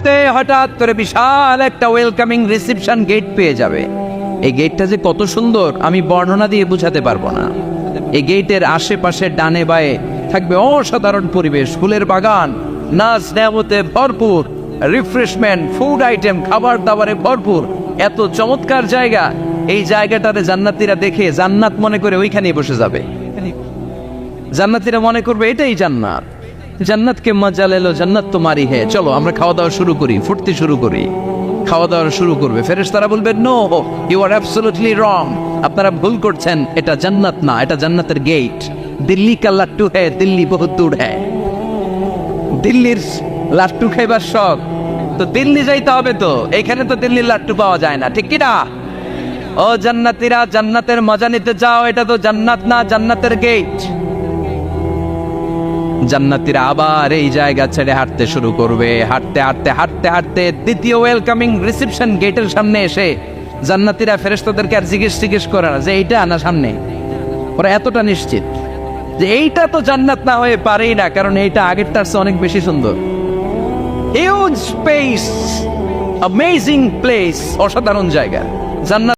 ঢুকতে হঠাৎ করে বিশাল একটা ওয়েলকামিং রিসেপশন গেট পেয়ে যাবে। এই গেটটা যে কত সুন্দর আমি বর্ণনা দিয়ে বোঝাতে পারবো না। এই গেটের আশেপাশে ডানে বায়ে থাকবে অসাধারণ পরিবেশ, ফুলের বাগান, নাচ নেয়ামতে ভরপুর, রিফ্রেশমেন্ট, ফুড আইটেম, খাবার দাবারে ভরপুর। এত চমৎকার জায়গা, এই জায়গাটাতে জান্নাতীরা দেখে জান্নাত মনে করে ওইখানেই বসে যাবে। জান্নাতীরা মনে করবে এটাই জান্নাত। জান্নাতকে মজা লেলো, জান্নাত তোমারই হে, চলো আমরা খাওয়া দাওয়া শুরু করি, ফুর্তি শুরু করি। খাওয়া দাওয়া শুরু করবে, ফেরেশতারা বলবে no, you are absolutely wrong, আপনারা ভুল করছেন, এটা জান্নাত না, এটা জান্নাতের গেট। দিল্লি কা লাট্টু হ্যায়, দিল্লি বহুত দূর হ্যায়। দিল্লির লাট্টু খাইবার শখ তো দিল্লি যাইতে হবে, তো এখানে তো দিল্লির লাট্টু পাওয়া যায় না, ঠিক কিনা? ও জান্নাতীরা, জান্নাতের মজা নিতে যাও, এটা তো জান্নাত না, জান্নাতের গেট। জান্নাতীরা আবার এই জায়গা ছেড়ে হাঁটতে শুরু করবে। হাঁটতে হাঁটতে হাঁটতে হাঁটতে দ্বিতীয় ওয়েলকামিং রিসেপশন গেটের সামনে এসে জান্নাতীরা ফেরেশতাদেরকে আর জিজ্ঞেস করে না যে এইটা না সামনে, ওরা এতটা নিশ্চিত যে এইটা তো জান্নাত না হয়ে পারেই না, কারণ এইটা আগেরটার চেয়ে অনেক বেশি সুন্দর। হিউজ স্পেস, অ্যামেজিং প্লেস, অসাধারণ জায়গা। জান্নাত